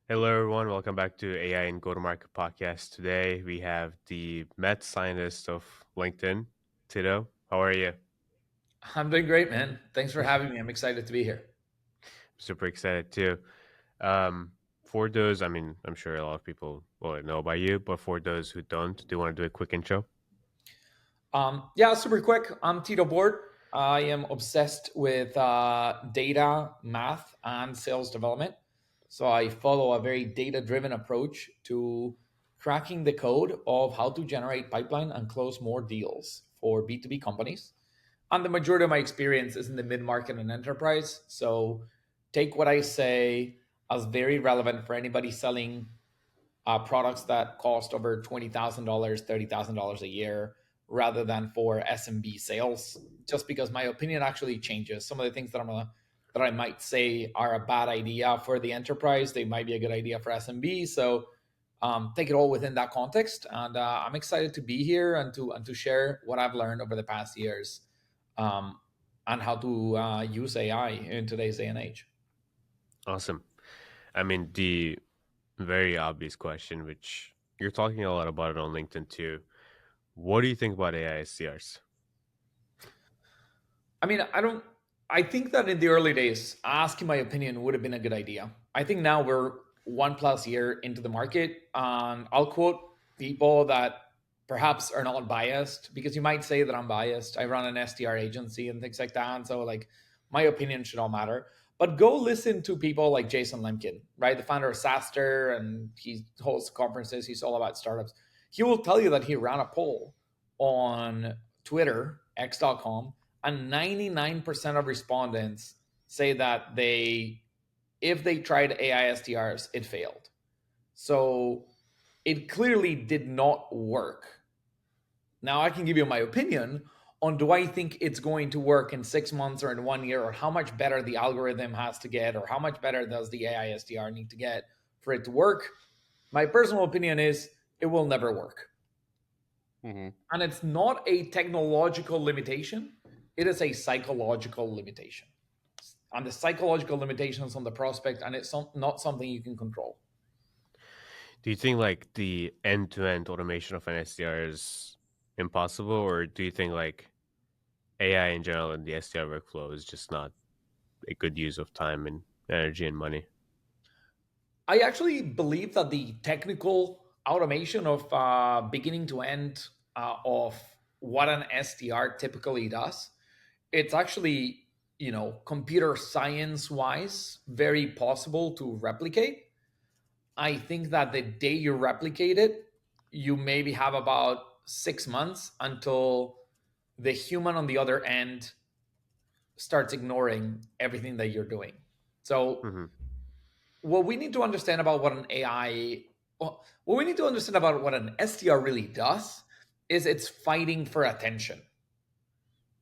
Hello, everyone. Welcome back to AI and Go-to-Market podcast. Today, we have the Met scientist of LinkedIn, Tito. How are you? I'm doing great, man. Thanks for having me. I'm excited to be here. Super excited too. Um, for those, I'm sure a lot of people will know about you, but for those who don't, do you want to do a quick intro? Yeah, super quick. I'm Tito Bohrt. I am obsessed with data, math, and sales development. So I follow a very data-driven approach to cracking the code of how to generate pipeline and close more deals for B2B companies. And the majority of my experience is in the mid-market and enterprise. So take what I say as very relevant for anybody selling products that cost over $20,000, $30,000 a year, rather than for SMB sales. Just because my opinion actually changes. Some of the things that I might say are a bad idea for the enterprise, they might be a good idea for SMB. So take it all within that context, and I'm excited to be here and to share what I've learned over the past years, um, and how to use AI in today's day and age. Awesome. The very obvious question, which you're talking a lot about it on LinkedIn too. What do you think about AI SDRs? I mean, I don't. I think that in the early days, asking my opinion would have been a good idea. I think now we're 1+ year into the market, and I'll quote people that perhaps are not biased, because you might say that I'm biased. I run an SDR agency and things like that, and so like my opinion should all matter. But go listen to people like Jason Lemkin, right, the founder of SaaStr, and he hosts conferences. He's all about startups. He will tell you that he ran a poll on Twitter, x.com, and 99% of respondents say that if they tried AI SDRs, it failed. So it clearly did not work. Now I can give you my opinion on, do I think it's going to work in 6 months or in 1 year, or how much better the algorithm has to get, or how much better does the AI SDR need to get for it to work. My personal opinion is it will never work. Hmm. And it's not a technological limitation, it is a psychological limitation. And the psychological limitations on the prospect, and it's not something you can control. Do you think like the end-to-end automation of an SDR is impossible, or do you think like AI in general in the SDR workflow is just not a good use of time and energy and money? I actually believe that the technical automation of beginning to end of what an SDR typically does, it's actually, computer science wise, very possible to replicate. I think that the day you replicate it, you maybe have about 6 months until the human on the other end starts ignoring everything that you're doing. So, Hmm. what we need to understand about what an AI, well, what we need to understand about what an SDR really does is it's fighting for attention,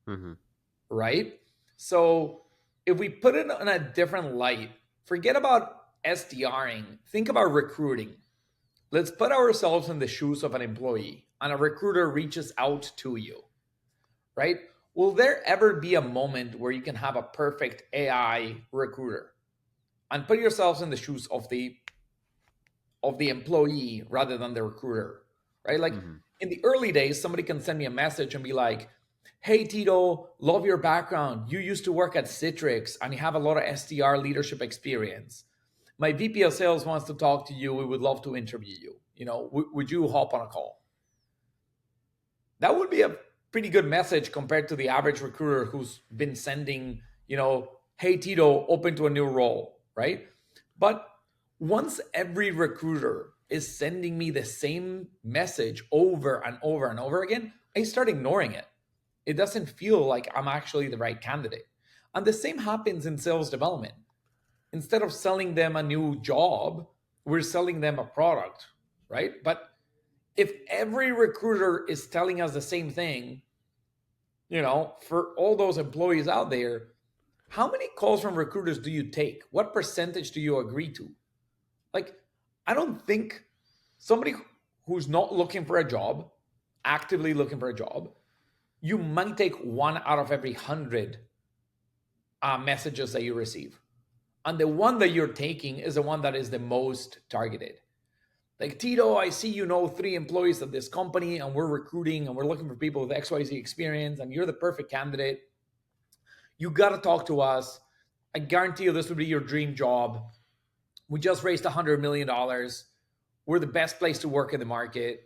Hmm. right? So, if we put it in a different light, forget about SDRing, think about recruiting. Let's put ourselves in the shoes of an employee and a recruiter reaches out to you, right? Will there ever be a moment where you can have a perfect AI recruiter? And put yourselves in the shoes of the employee rather than the recruiter, right? Like Hmm. in the early days, somebody can send me a message and be like, "Hey Tito, love your background. You used to work at Citrix and you have a lot of SDR leadership experience. My VP of sales wants to talk to you. We would love to interview you. Would you hop on a call?" That would be a pretty good message compared to the average recruiter who's been sending, "Hey Tito, open to a new role," right? But once every recruiter is sending me the same message over and over and over again, I start ignoring it. It doesn't feel like I'm actually the right candidate. And the same happens in sales development. Instead of selling them a new job, we're selling them a product, right? But if every recruiter is telling us the same thing, for all those employees out there, how many calls from recruiters do you take? What percentage do you agree to? Like, I don't think somebody who's not looking for a job, actively looking for a job, you might take one out of every 100 messages that you receive. And the one that you're taking is the one that is the most targeted. Like, Tito, I see you know 3 employees of this company and we're recruiting and we're looking for people with XYZ experience and you're the perfect candidate. You got to talk to us. I guarantee you this would be your dream job. We just raised $100 million. We're the best place to work in the market.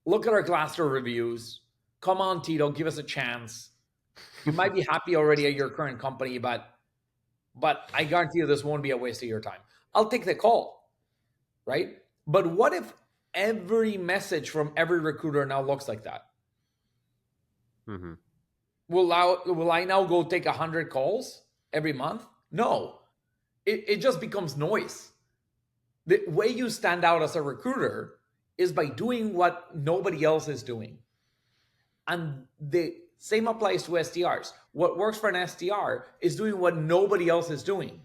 Look at our Glassdoor reviews. Come on, Tito, give us a chance. You might be happy already at your current company, but I guarantee you this won't be a waste of your time. I'll take the call, right? But what if every message from every recruiter now looks like that? Mm-hmm. Will I now go take 100 calls every month? No. It just becomes noise. The way you stand out as a recruiter is by doing what nobody else is doing. And the same applies to SDRs. What works for an SDR is doing what nobody else is doing.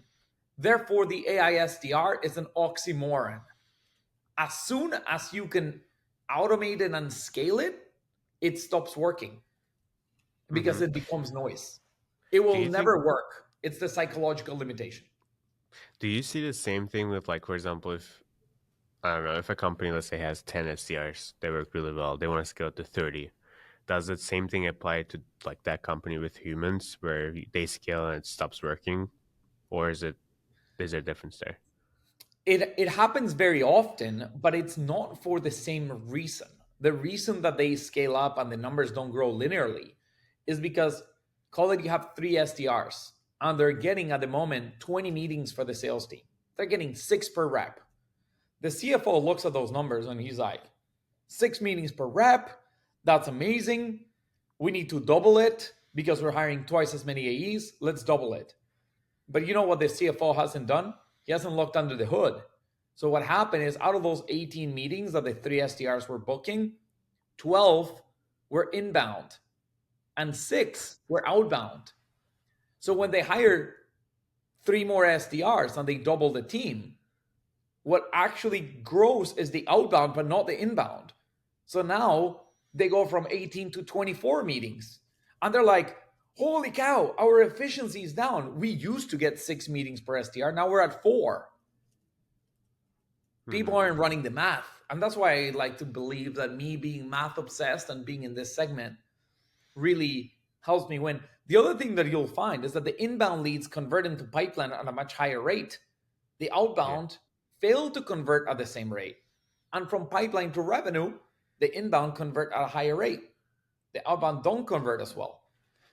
Therefore, the AI SDR is an oxymoron. As soon as you can automate it and scale it, it stops working because Mm-hmm. it becomes noise. It Do will you think? never work. It's the psychological limitation. Do you see the same thing with, like, for example, if I don't know, if a company, let's say, has 10 SDRs, they work really well, they want to scale to 30. Does the same thing apply to like that company with humans where they scale and it stops working, or is there a difference there? It happens very often, but it's not for the same reason. The reason that they scale up and the numbers don't grow linearly is because, call it, you have 3 SDRs and they're getting at the moment 20 meetings for the sales team. They're getting 6 per rep. The CFO looks at those numbers and he's like, 6 meetings per rep. That's amazing. We need to double it because we're hiring twice as many AEs. Let's double it. But you know what the CFO hasn't done? He hasn't looked under the hood. So what happened is, out of those 18 meetings that the 3 SDRs were booking, 12 were inbound and 6 were outbound. So when they hire 3 more SDRs and they double the team, what actually grows is the outbound, but not the inbound. So now they go from 18 to 24 meetings. And they're like, holy cow, our efficiency is down. We used to get 6 meetings per SDR. Now we're at 4. People Mm-hmm. aren't running the math. And that's why I like to believe that me being math obsessed and being in this segment really helps me win. The other thing that you'll find is that the inbound leads convert into pipeline at a much higher rate. The Yeah. outbound fail to convert at the same rate. And from pipeline to revenue, the inbound convert at a higher rate. The outbound don't convert as well.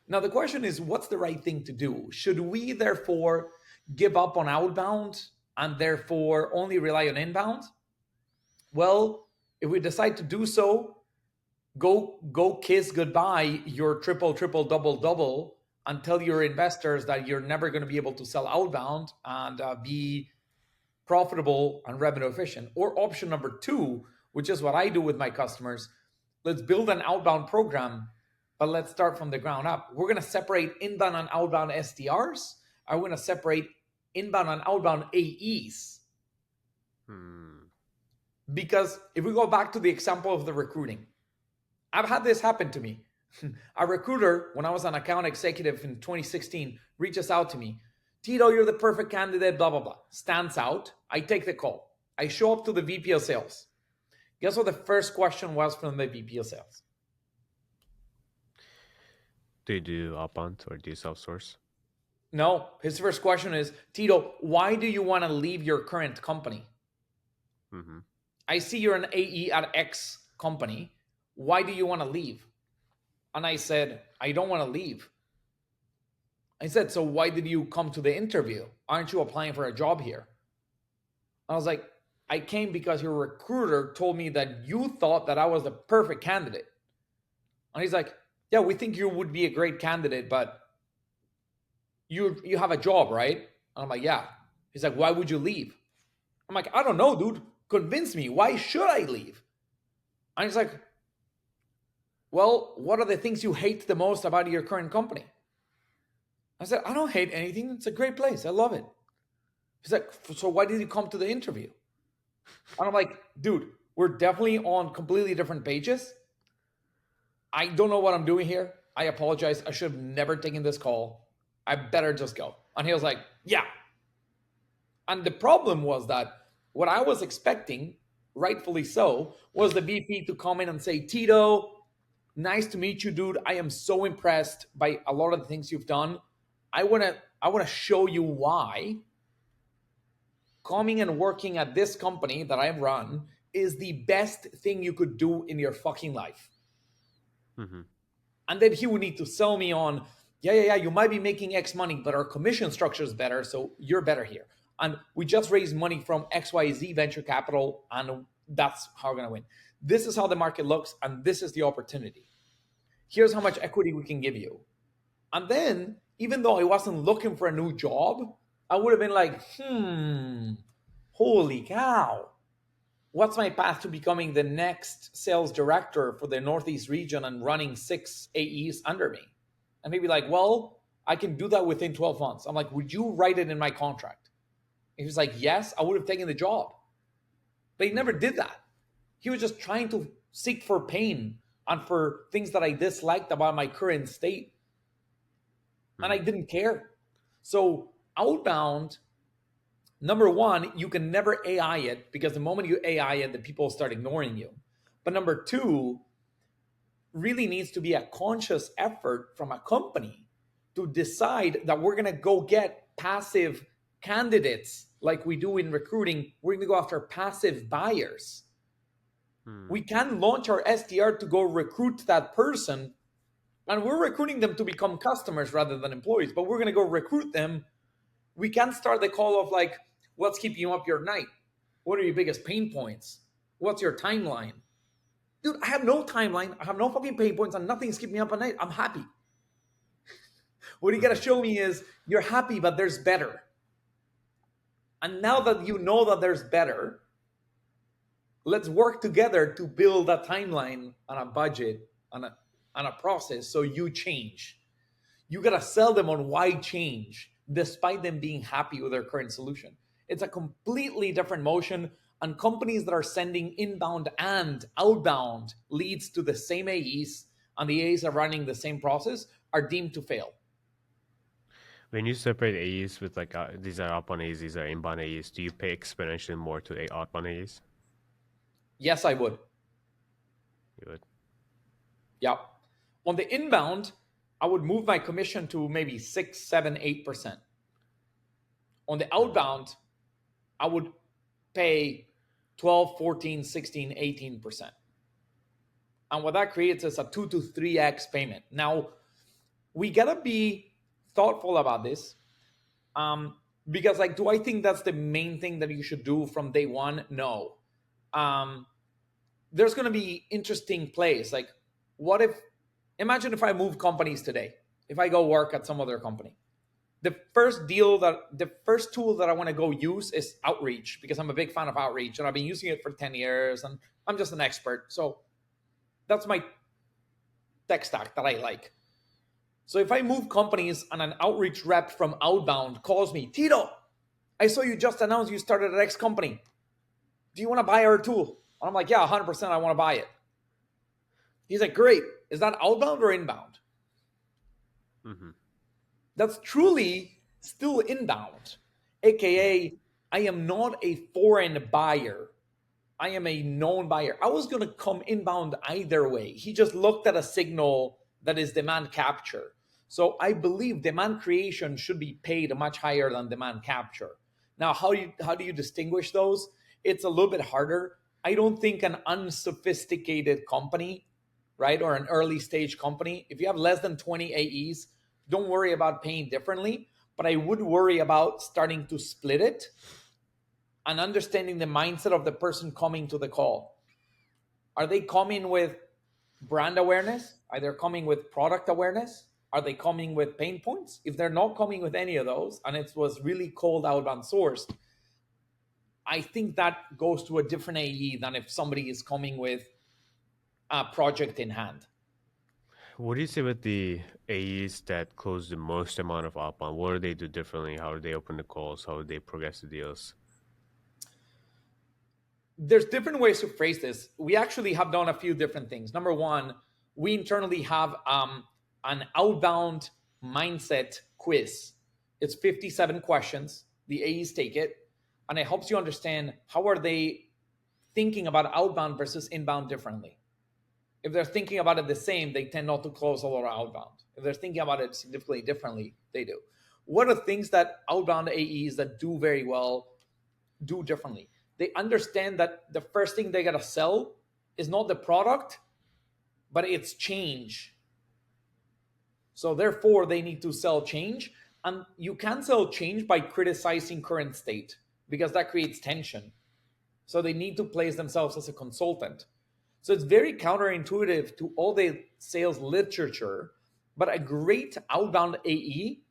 Now, the question is, what's the right thing to do? Should we therefore give up on outbound and therefore only rely on inbound? Well, if we decide to do so, go kiss goodbye your triple, triple, double, double, and tell your investors that you're never going to be able to sell outbound and be profitable and revenue efficient. Or option number 2, which is what I do with my customers, let's build an outbound program, but let's start from the ground up. We're going to separate inbound and outbound SDRs. I'm going to separate inbound and outbound AEs. Hmm. Because if we go back to the example of the recruiting, I've had this happen to me. A recruiter, when I was an account executive in 2016, reaches out to me. Tito, you're the perfect candidate, blah, blah, blah. Stands out. I take the call. I show up to the VP of sales. Guess what the first question was from the VP of sales? Do you do outbound or do you self source? No, his first question is, Tito, why do you want to leave your current company? Mm-hmm. I see you're an AE at X company. Why do you want to leave? And I said, I don't want to leave. I said, so why did you come to the interview? Aren't you applying for a job here? I was like, I came because your recruiter told me that you thought that I was the perfect candidate. And he's like, yeah, we think you would be a great candidate, but you have a job, right? And I'm like, yeah. He's like, why would you leave? I'm like, I don't know, dude. Convince me. Why should I leave? And he's like, well, what are the things you hate the most about your current company? I said, I don't hate anything. It's a great place. I love it. He's like, so why did you come to the interview? And I'm like, dude, we're definitely on completely different pages. I don't know what I'm doing here. I apologize. I should have never taken this call. I better just go. And he was like, yeah. And the problem was that what I was expecting, rightfully so, was the VP to come in and say, Tito, nice to meet you, dude. I am so impressed by a lot of the things you've done. I wanna show you why coming and working at this company that I run is the best thing you could do in your fucking life. Mm-hmm. And then he would need to sell me on, yeah, you might be making X money, but our commission structure is better, so you're better here. And we just raised money from XYZ venture capital, and that's how we're gonna win. This is how the market looks, and this is the opportunity. Here's how much equity we can give you. And then, even though I wasn't looking for a new job, I would have been like, holy cow, what's my path to becoming the next sales director for the Northeast region and running 6 AEs under me? And maybe like, well, I can do that within 12 months. I'm like, would you write it in my contract? And he was like, yes, I would have taken the job. But he never Mm-hmm. did that. He was just trying to seek for pain and for things that I disliked about my current state. And I Mm-hmm. didn't care. So, Outbound, number one, you can never AI it because the moment you AI it, the people start ignoring you. But number two, really needs to be a conscious effort from a company to decide that we're going to go get passive candidates like we do in recruiting. We're going to go after passive buyers. Mm-hmm. We can launch our SDR to go recruit that person, and we're recruiting them to become customers rather than employees, but we're going to go recruit them. We can start the call of like, what's keeping you up your night? What are your biggest pain points? What's your timeline? Dude, I have no timeline. I have no fucking pain points, and nothing's keeping me up at night. I'm happy. What you gotta Mm-hmm. show me is you're happy, but there's better. And now that you know that there's better, let's work together to build a timeline and a budget and a process so you change. You gotta sell them on why change, despite them being happy with their current solution. It's a completely different motion, and companies that are sending inbound and outbound leads to the same AEs and the AEs are running the same process are deemed to fail. When you separate AEs with like these are outbound AEs, these are inbound AEs, do you pay exponentially more to outbound AEs? Yes, I would. You would. Yeah. On the inbound, I would move my commission to maybe 6, 7, 8%. On the Mm-hmm. outbound, I would pay 12, 14, 16, 18%. And what that creates is a 2 to 3x payment. Now, we got to be thoughtful about this because, like, do I think that's the main thing that you should do from day one? No. Um, there's going to be interesting plays. Like, what if, imagine if I move companies today, if I go work at some other company. The first tool that I want to go use is outreach because I'm a big fan of outreach and I've been using it for 10 years and I'm just an expert. So that's my tech stack that I like. So if I move companies and an outreach rep from Outbound calls me, Tito, I saw you just announced you started at X company. Do you want to buy our tool? And I'm like, yeah, 100% I want to buy it. He's like, great. Is that outbound or inbound? Mm-hmm. That's truly still inbound, Yeah. AKA, I am not a foreign buyer. I am a known buyer. I was going to come inbound either way. He just looked at a signal that is demand capture. So I believe demand creation should be paid much higher than demand capture. Now, how do you distinguish those? It's a little bit harder. I don't think an unsophisticated company, right, or an early stage company, if you have less than 20 AEs, don't worry about paying differently. But I would worry about starting to split it and understanding the mindset of the person coming to the call. Are they coming with brand awareness? Are they coming with product awareness? Are they coming with pain points? If they're not coming with any of those and it was really cold outbound sourced, I think that goes to a different AE than if somebody is coming with a project in hand. What do you say with the AEs that close the most amount of outbound? What do they do differently? How do they open the calls? How do they progress the deals? There's different ways to phrase this. We actually have done a few different things. Number one, we internally have an outbound mindset quiz. It's 57 questions. The AEs take it. and it helps you understand how are they thinking about outbound versus inbound differently. If they're thinking about it the same, they tend not to close a lot of outbound. If they're thinking about it significantly differently, they do. What are things that outbound AEs that do very well do differently? They understand that the first thing they gotta sell is not the product, but it's change. So therefore, they need to sell change. And you can sell change by criticizing current state because that creates tension. So they need to place themselves as a consultant. So it's very counterintuitive to all the sales literature, but a great outbound AE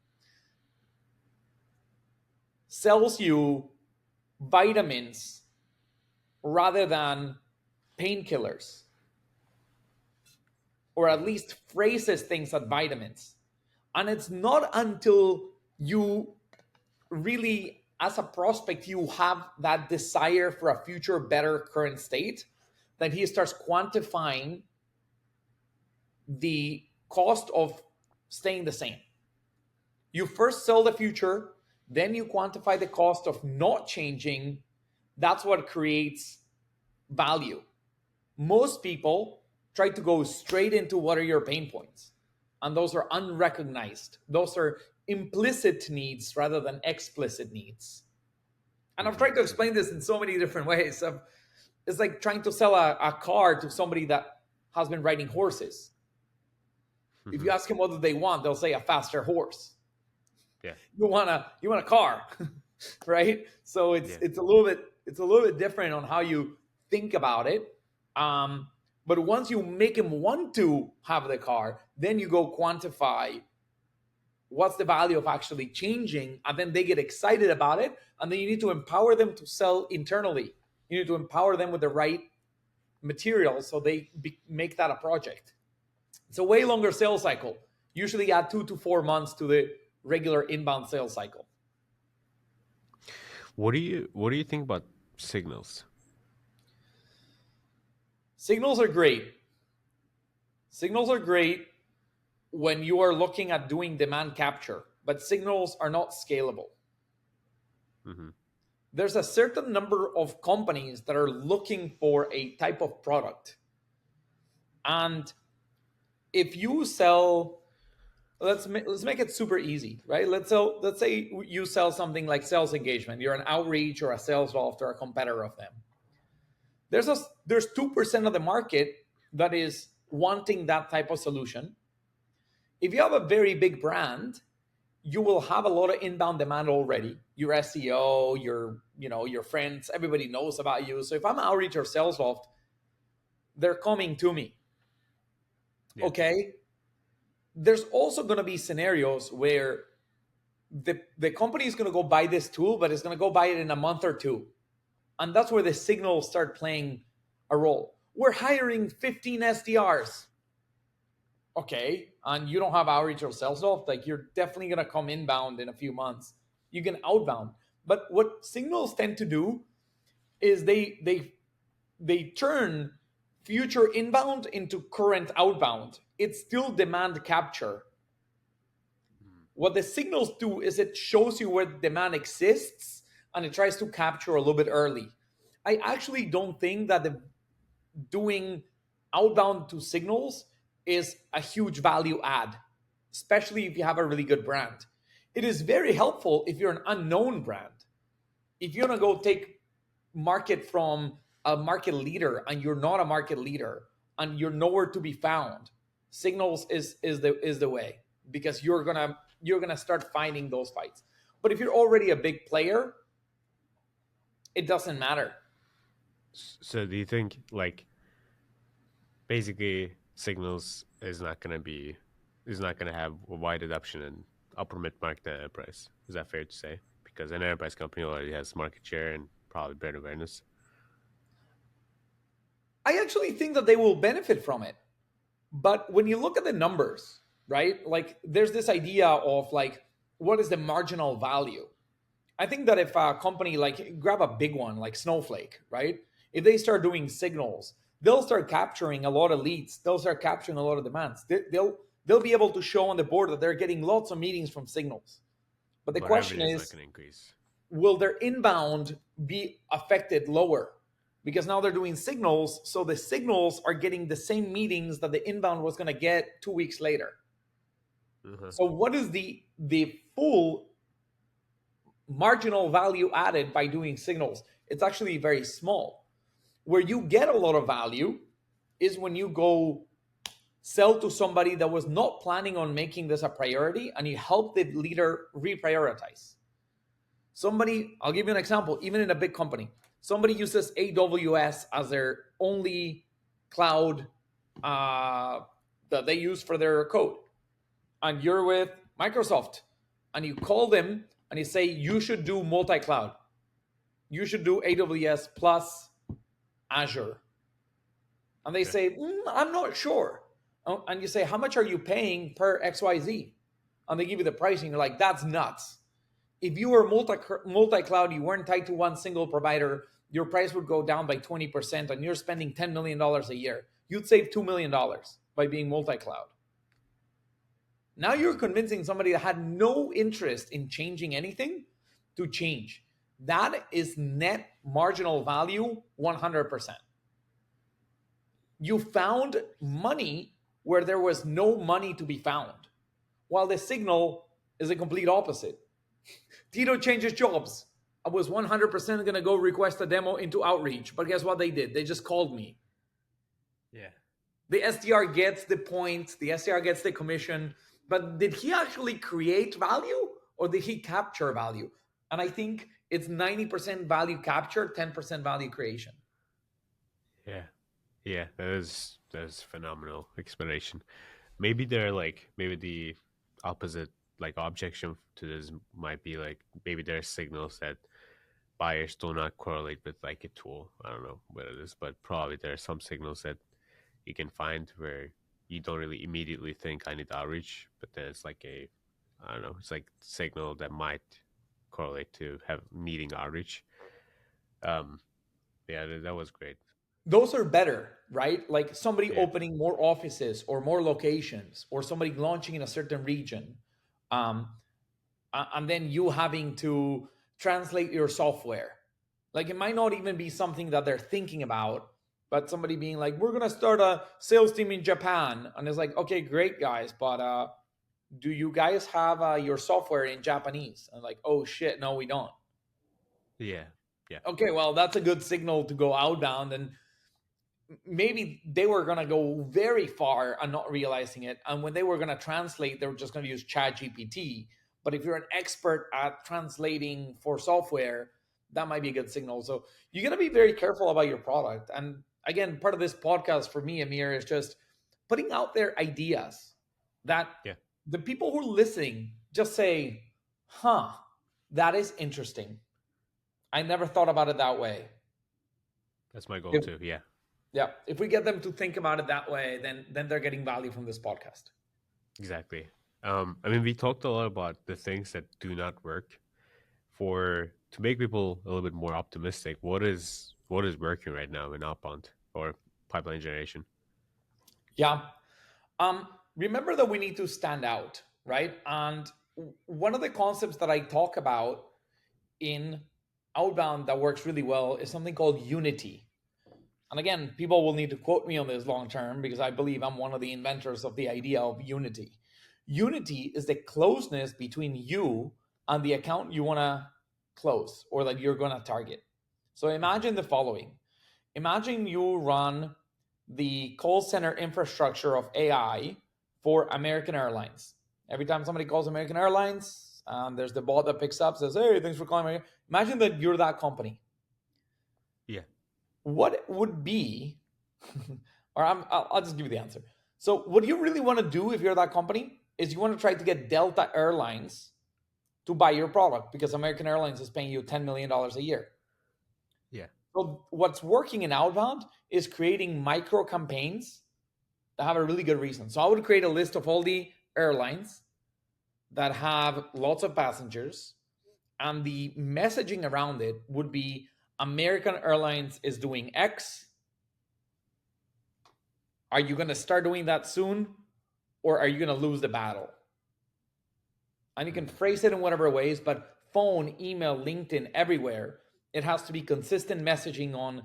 sells you vitamins rather than painkillers, or at Hmm. least phrases things as vitamins. And it's not until you really, as a prospect, you have that desire for a future better current state that he starts quantifying the cost of staying the same. You first sell the future, then you quantify the cost of not changing. That's what creates value. Most people try to go straight into what are your pain points, and those are unrecognized. Those are implicit needs rather than explicit needs. And I've Hmm. tried to explain this in so many different ways. It's like trying to sell a car to somebody that has been riding horses. If Hmm. you ask them what do they want, they'll say a faster horse. Yeah. You want a car, right? So it's Yeah. it's a little bit different on how you think about it. Um, but once you make them want to have the car, then you go quantify what's the value of actually changing, and then they get excited about it, and then you need to empower them to sell internally. You need to empower them with the right material so they make that a project. It's a way longer sales cycle. Usually add 2 to 4 months to the regular inbound sales cycle. What do you think about signals? Signals are great. Signals are great when you are looking at doing demand capture, but signals are not scalable. Hmm. There's a certain number of companies that are looking for a type of product. And if you sell, let's make it super easy, right? Let's say you sell something like sales engagement. You're an outreach or a sales loft or a competitor of them. There's 2% of the market that is wanting that type of solution. If you have a very big brand, you will have a lot of inbound demand already. Your SEO, your friends, everybody knows about you. So if I'm outreach or sales loft, they're coming to me. Yeah. Okay. There's also going to be scenarios where the company is going to go buy this tool, but it's going to go buy it in a month or two. And that's where the signals start playing a role. We're hiring 15 SDRs. Okay. And you don't have outreach or sales off, like you're definitely going to come inbound in a few months. You can outbound. But what signals tend to do is they turn future inbound into current outbound. It's still demand capture. Mm. What the signals do is it shows you where demand exists and it tries to capture a little bit early. I actually don't think that the doing outbound to signals is a huge value add, especially if you have a really good brand. It is very helpful if you're an unknown brand. If you're gonna go take market from a market leader and you're not a market leader and you're nowhere to be found, signals is the way, because you're gonna start finding those fights. But if you're already a big player, it doesn't matter. So do you think like basically signals is not gonna have a wide adoption in upper mid market enterprise? Is that fair to say? Because an enterprise company already has market share and probably brand awareness. I actually think that they will benefit from it. But when you look at the numbers, right? Like there's this idea of like what is the marginal value? I think that if a company like grab a big one like Snowflake, right? If they start doing signals, they'll start capturing a lot of leads. They'll start capturing a lot of demands. They'll be able to show on the board that they're getting lots of meetings from signals. But the But question revenue is not is, gonna increase. will their inbound be affected lower because now they're doing signals. So the signals are getting the same meetings that the inbound was going to get 2 weeks later. Uh-huh. So what is the full marginal value added by doing signals? It's actually very small. Where you get a lot of value is when you go sell to somebody that was not planning on making this a priority and you help the leader reprioritize. Somebody, I'll give you an example, even in a big company, somebody uses AWS as their only cloud that they use for their code. And you're with Microsoft and you call them and you say, you should do multi cloud. You should do AWS plus Azure. And they Yeah. say, I'm not sure. And you say, how much are you paying per XYZ? And they give you the pricing. You're like, that's nuts. If you were multi-cloud, you weren't tied to one single provider, your price would go down by 20% and you're spending $10 million a year. You'd save $2 million by being multi-cloud. Now you're convincing somebody that had no interest in changing anything to change. That is net marginal value 100%. You found money where there was no money to be found, while the signal is a complete opposite. Tito changes jobs. I was 100% going to go request a demo into Outreach, but guess what they did? They just called me. Yeah. The SDR gets the points, the SDR gets the commission, but did he actually create value or did he capture value? And I think it's 90% value capture, 10% value creation. Yeah. Yeah. That is phenomenal explanation. Maybe they're like maybe the opposite like objection to this might be like maybe there are signals that buyers do not correlate with like a tool. I don't know what it is, but probably there are some signals that you can find where you don't really immediately think I need outreach, but then it's like a I don't know, it's like signal that might correlate to have needing outreach. Um, yeah, that was great. Those are better, right? Like somebody Yeah, opening more offices or more locations or somebody launching in a certain region. Um, and then you having to translate your software. Like it might not even be something that they're thinking about, but somebody being like, we're going to start a sales team in Japan. And it's like, okay, great, guys. But do you guys have your software in Japanese? And like, oh shit, no, we don't. yeah, yeah, Okay, well, that's a good signal to go outbound. And maybe they were going to go very far and not realizing it. And when they were going to translate, they were just going to use Chat GPT. But if you're an expert at translating for software, that might be a good signal. So you got to be very careful about your product. And again, part of this podcast for me, Emir, is just putting out there ideas that yeah. the people who are listening just say, huh, that is interesting. I never thought about it that way. That's my goal If too. Yeah, Yeah, if we get them to think about it that way, then they're getting value from this podcast. exactly. I mean, we talked a lot about the things that do not work for to make people a little bit more optimistic. What is working right now in outbound or pipeline generation? Yeah. Remember that we need to stand out, right? And one of the concepts that I talk about in Outbound that works really well is something called unity. And again, people will need to quote me on this long term because I believe I'm one of the inventors of the idea of unity. Unity is the closeness between you and the account you want to close or that you're going to target. So Mhm. imagine the following. Imagine you run the call center infrastructure of AI for American Airlines. Every time somebody calls American Airlines, there's the bot that picks up, says, hey, thanks for calling American. Imagine that you're that company. Yeah, What would be, or I'll just give you the answer. So, what you really want to do if you're that company is you want to try to get Delta Airlines to buy your product because American Airlines is paying you $10 million a year. yeah, So, what's working in outbound is creating micro campaigns that have a really good reason. So, I would create a list of all the airlines that have lots of passengers, and the messaging around it would be American Airlines is doing X. Are you going to start doing that soon, or are you going to lose the battle? And you can mm, phrase it in whatever ways, but phone, email, LinkedIn, everywhere. It has to be consistent messaging on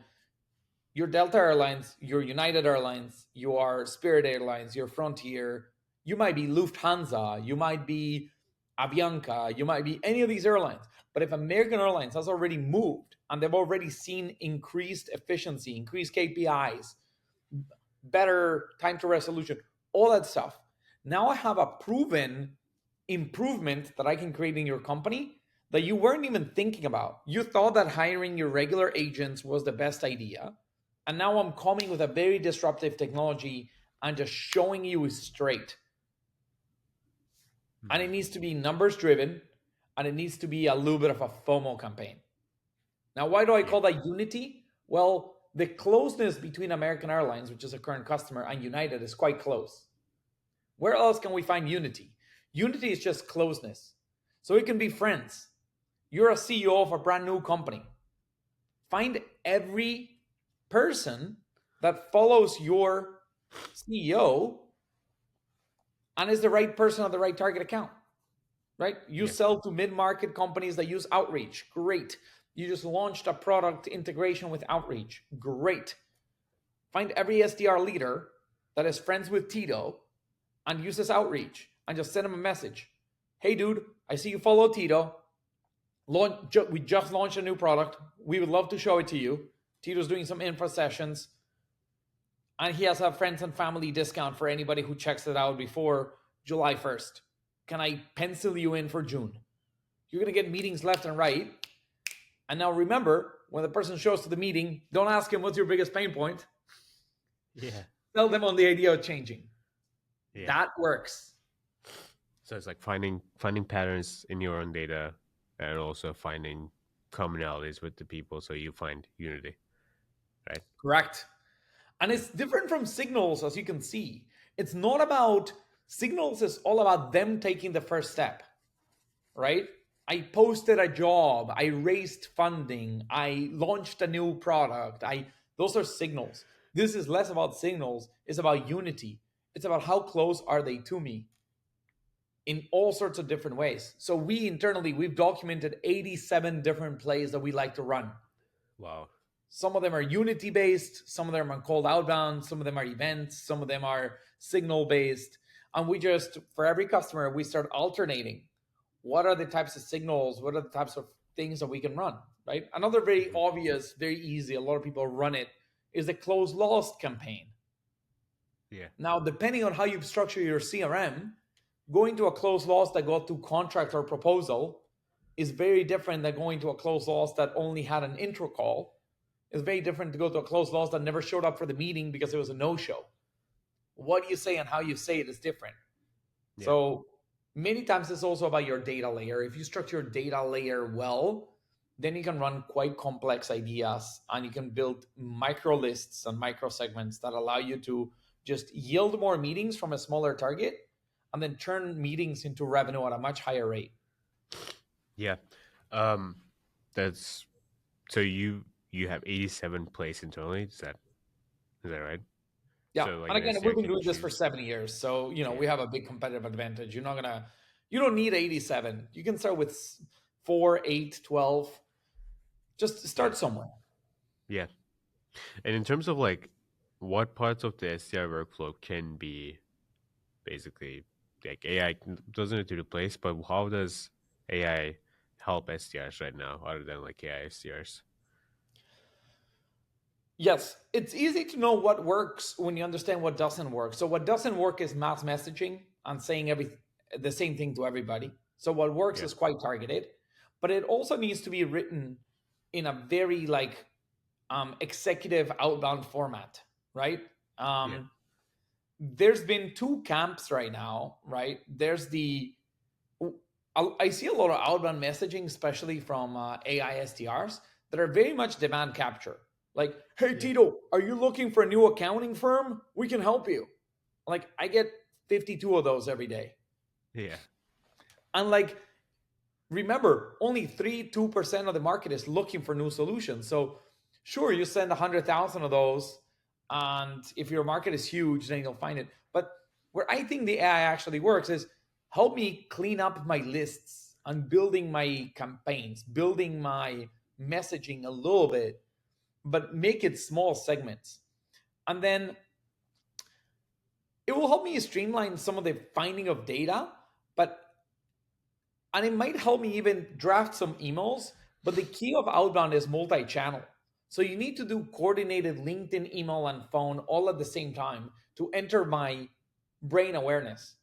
your Delta Airlines, your United Airlines, your Spirit Airlines, your Frontier. You might be Lufthansa, you might be Avianca, you might be any of these airlines. But if American Airlines has already moved and they've already seen increased efficiency, increased KPIs, better time to resolution, all that stuff, now I have a proven improvement that I can create in your company that you weren't even thinking about. You thought that hiring your regular agents was the best idea. And now I'm coming with a very disruptive technology and just showing you straight. And it Mhm. needs to be numbers driven and it needs to be a little bit of a FOMO campaign. Now, why do I Yeah. call that unity? Well, the closeness between American Airlines, which is a current customer, and United is quite close. Where else can we find unity? Unity is just closeness. So it can be friends. You're a CEO of a brand new company. Find every person that follows your CEO and is the right person on the right target account, right? You Yeah. sell to mid market companies that use outreach. Great. You just launched a product integration with outreach. Great. Find every SDR leader that is friends with Tito and uses outreach and just send him a message. Hey, dude, I see you follow Tito. We just launched a new product. We would love to show it to you. Tito's doing some info sessions, and he has a friends and family discount for anybody who checks it out before July 1st. Can I pencil you in for June? You're going to get meetings left and right. And now remember, when the person shows to the meeting, don't ask him what's your biggest pain point. Yeah. Tell them on the idea of changing. Yeah. That works. So it's like finding patterns in your own data and also finding commonalities with the people so you find unity, right? Correct. And it's different from signals, as you can see. It's not about signals, is all about them taking the first step, right? I posted a job, I raised funding, I launched a new product. Those are signals. This is less about signals, it's about unity. It's about how close are they to me in all sorts of different ways. So we internally we've documented 87 different plays that we like to run. Wow. Some of them are unity based, some of them are called outbound, some of them are events, some of them are signal based. And we just, for every customer, we start alternating. What are the types of signals? What are the types of things that we can run? Right. Another very Hmm. obvious, very easy, a lot of people run it, is the close lost campaign. Yeah. Now, depending on how you structure your CRM, going to a close loss that got to contract or proposal is very different than going to a close loss that only had an intro call. It's very different to go to a closed loss that never showed up for the meeting because it was a no-show. What you say and how you say it is different. Yeah. So many times it's also about your data layer. If you structure your data layer well, then you can run quite complex ideas and you can build micro lists and micro segments that allow you to just yield more meetings from a smaller target and then turn meetings into revenue at a much higher rate. Yeah. Um that's so you have 87 plays internally, is that right? Yeah. So like And an again, we've SDR been can doing this for choose. 7 years. So, we Yeah. have a big competitive advantage. You don't need 87. You can start with 4, 8, 12. Just Yeah. start somewhere. Yeah. And in terms of like what parts of the SDR workflow can be basically like AI doesn't need to replace, but how does AI help SDRs right now other than like AI SDRs? Yes, it's easy to know what works when you understand what doesn't work. So what doesn't work is mass messaging and saying the same thing to everybody. So what works Yeah. is quite targeted, but it also needs to be written in a very executive outbound format, right? Yeah. There's been two camps right now, right? There's the I see a lot of outbound messaging, especially from AI SDRs, that are very much demand capture. Like, hey, Yeah. Tito, are you looking for a new accounting firm? We can help you. Like, I get 52 of those every day. Yeah. And remember, only 2% of the market is looking for new solutions. So, sure, you send 100,000 of those. And if your market is huge, then you'll find it. But where I think the AI actually works is help me clean up my lists and building my campaigns, building my messaging a little bit, but make it small segments. And then it will help me streamline some of the finding of data, but and it might help me even draft some emails. But the key of outbound is multi-channel. So you need to do coordinated LinkedIn, email, and phone all at the same time to enter my brain awareness.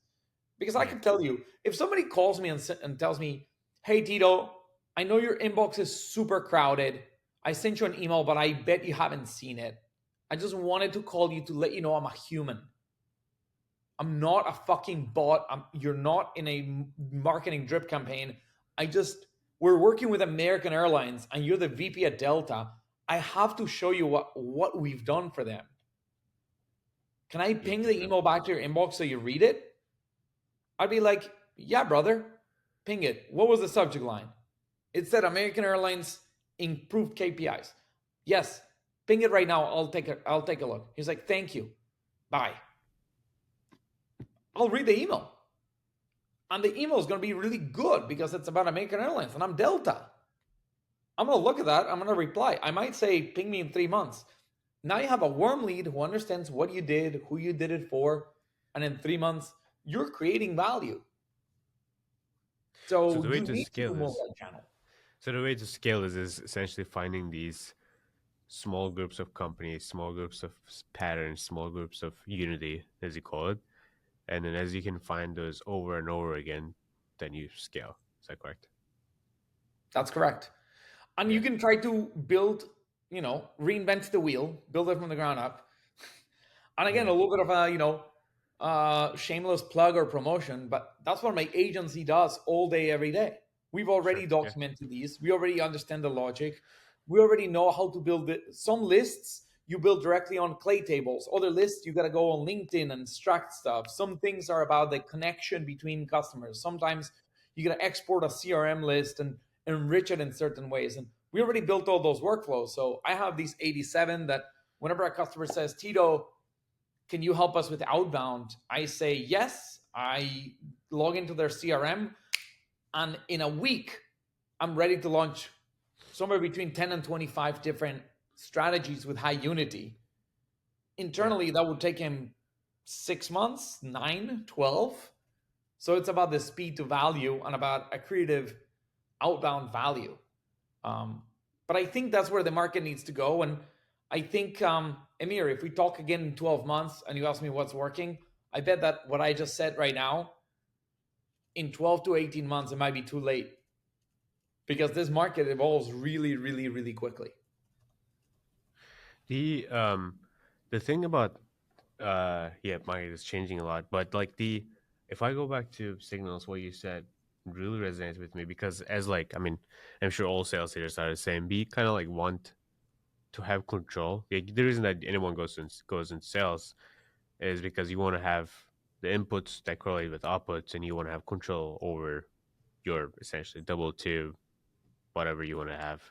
Because I Yeah. can tell you, if somebody calls me and tells me, hey, Tito, I know your inbox is super crowded. I sent you an email, but I bet you haven't seen it. I just wanted to call you to let you know I'm a human. I'm not a fucking bot. You're not in a marketing drip campaign. We're working with American Airlines and you're the VP at Delta. I have to show you what we've done for them. Can I Yeah, ping for the sure. email back to your inbox so you read it? I'd be like, yeah, brother, ping it. What was the subject line? It said American Airlines improved KPIs. Yes, ping it right now. I'll take a look. He's like, thank you. Bye. I'll read the email. And the email is going to be really good because it's about American Airlines and I'm Delta. I'm going to look at that. I'm going to reply. I might say, ping me in 3 months. Now you have a warm lead who understands what you did, who you did it for. And in 3 months, you're creating value. So So the way you to need to do scale is multi-channel. essentially finding these small groups of companies, small groups of patterns, small groups of unity, as you call it. And then as you can find those over and over again, then you scale. Is that correct? That's correct. And you Yeah. can try to build, reinvent the wheel, build it from the ground up. And again, a Yeah. little bit of a, shameless plug or promotion, but that's what my agency does all day, every day. We've already Sure. Yeah. documented these. We already understand the logic. We already know how to build it. Some lists you build directly on clay tables. Other lists you got to go on LinkedIn and extract stuff. Some things are about the connection between customers. Sometimes you got to export a CRM list and enrich it in certain ways. And we already built all those workflows. So I have these 87 that whenever a customer says, Tito, can you help us with outbound? I say yes. I log into their CRM, and in a week, I'm ready to launch somewhere between 10 and 25 different strategies with high unity. Yeah. Internally, that would take him 6 months, 9, 12. So it's about the speed to value and about a creative outbound value. Um, but I think that's where the market needs to go. And I think, Emir, if we talk again in 12 months and you ask me what's working, I bet that what I just said right now, in 12 to 18 months, it might be too late because this market evolves really, really, really quickly. The um the thing about yeah, market is changing a lot, but like if I go back to signals, what you said really resonates with me because as like I mean, I'm sure all sales leaders are the same. We kind of like want to have control. Like, the reason that anyone goes in sales is because you want to have the inputs that correlate with outputs, and you want to have control over your essentially double to whatever you want to have,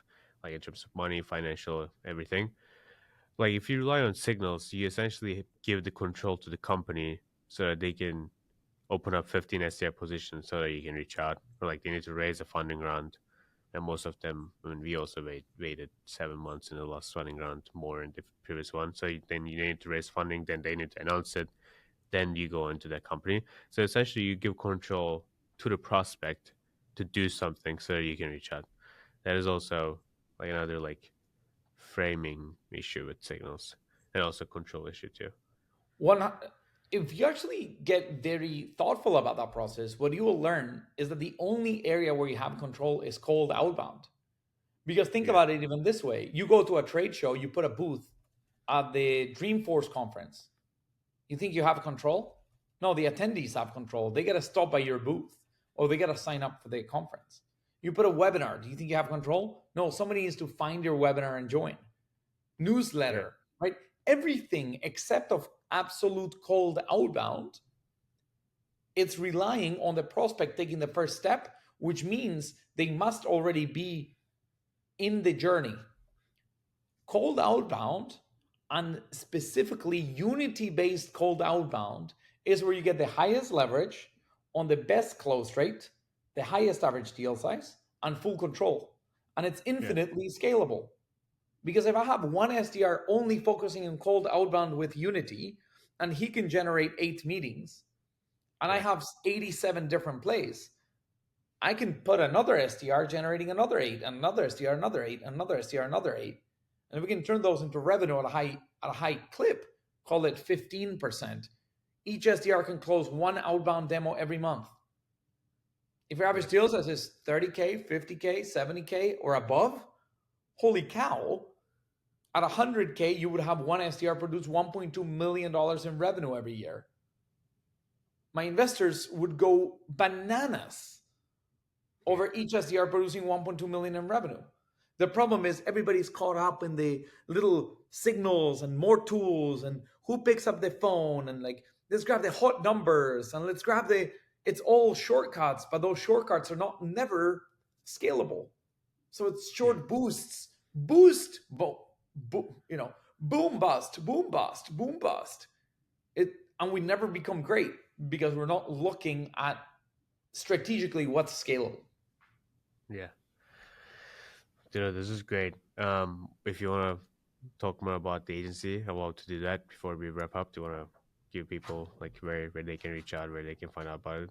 like in terms of money, financial, everything. Like if you rely on signals, you essentially give the control to the company so that they can open up 15 SDR positions so that you can reach out, or like they need to raise a funding round. And most of them, I mean, we also waited 7 months in the last funding round, more in the previous one. So then you need to raise funding, then they need to announce it, then you go into that company. So essentially, you give control to the prospect to do something so that you can reach out. That is also like another like framing issue with signals, and also control issue too. One, if you actually get very thoughtful about that process, what you will learn is that the only area where you have control is cold outbound. Because think Yeah, about it even this way: you go to a trade show, you put a booth at the Dreamforce conference. You think you have control? No, the attendees have control. They get to stop by your booth or they get to sign up for the conference. You put a webinar. Do you think you have control? No, somebody needs to find your webinar and join. yeah. Newsletter, right? Everything except of absolute cold outbound, it's relying on the prospect taking the first step, which means they must already be in the journey. Cold outbound, and specifically unity based cold outbound, is where you get the highest leverage on the best close rate, the highest average deal size, and full control. and it's Yeah. infinitely scalable. Because if I have one SDR only focusing on cold outbound with Unity, and he can generate 8 meetings, and I Yeah. have 87 different plays, I can put another SDR generating another 8, and another SDR, another 8, another SDR, another 8. And we can turn those into revenue at a high clip, call it 15%. Each SDR can close one outbound demo every month. If your average Yeah. deal size is 30K, 50K, 70K, or above, holy cow, at 100K, you would have one SDR produce $1.2 million in revenue every year. My investors would go bananas Yeah. over each SDR producing 1.2 million in revenue. The problem is everybody's caught up in the little signals and more tools and who picks up the phone and like let's grab the hot numbers and let's grab the it's all shortcuts, but those shortcuts are not never scalable. So it's Yeah. short boosts, boost, boom bust, boom bust, boom bust. It and we never become great because we're not looking at strategically what's scalable. Yeah. This is great. If you want to talk more about the agency, I want to do that before we wrap up. Do you want to give people like where they can reach out, where they can find out about it?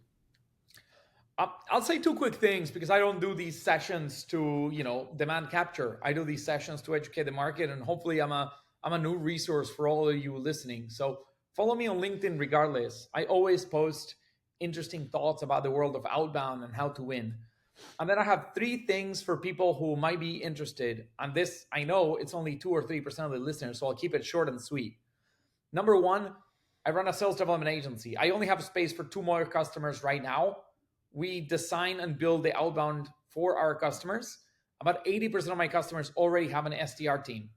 I'll say two quick things because I don't do these sessions to demand capture. I do these sessions to educate the market, and hopefully I'm a new resource for all of you listening. So follow me on LinkedIn regardless. I always post interesting thoughts about the world of outbound and how to win. And then I have three things for people who might be interested. And this I know it's only 2 or 3% of the listeners, so I'll keep it short and sweet. Number one, I run a sales development agency. I only have space for two more customers right now. We design and build the outbound for our customers. About 80% of my customers already have an SDR team.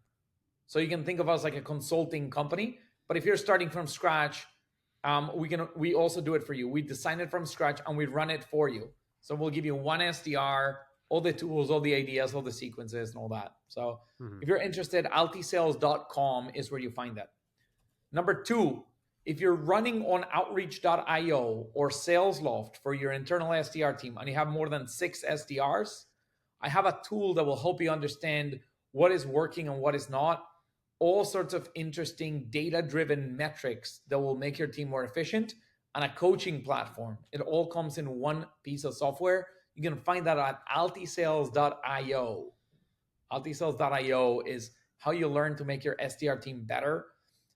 So you can think of us like a consulting company. But if you're starting from scratch, we also do it for you. We design it from scratch and we run it for you. So we'll give you one SDR, all the tools, all the ideas, all the sequences, and all that. So Hmm. if you're interested, altisales.com is where you find that. Number two, if you're running on outreach.io or SalesLoft for your internal SDR team and you have more than 6 SDRs, I have a tool that will help you understand what is working and what is not. All sorts of interesting data driven metrics that will make your team more efficient and a coaching platform. It all comes in one piece of software. You can find that at altisales.io. Altisales.io is how you learn to make your SDR team better.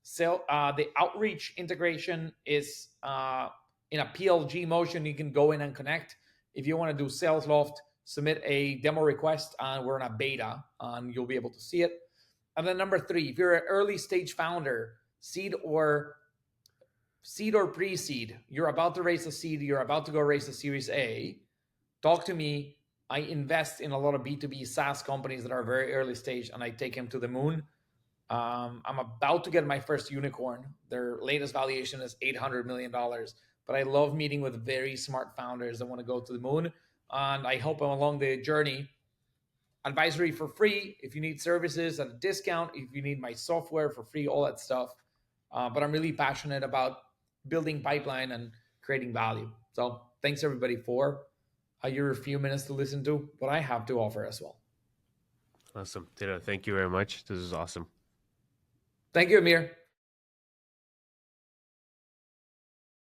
So the outreach integration is in a PLG motion. You can go in and connect. If you want to do SalesLoft, submit a demo request, and we're in a beta, and you'll be able to see it. And then number three, if you're an early stage founder, seed or pre-seed, you're about to raise a seed, you're about to go raise a Series A, talk to me. I invest in a lot of B2B SaaS companies that are very early stage and I take them to the moon. I'm about to get my first unicorn. Their latest valuation is $800 million. But I love meeting with very smart founders that want to go to the moon. And I help them along the journey. Advisory for free. If you need services at a discount, if you need my software for free, all that stuff. But I'm really passionate about building pipeline and creating value. So thanks everybody for your few minutes to listen to what I have to offer as well. Awesome. Tito, thank you very much. This is awesome. Thank you, Amir.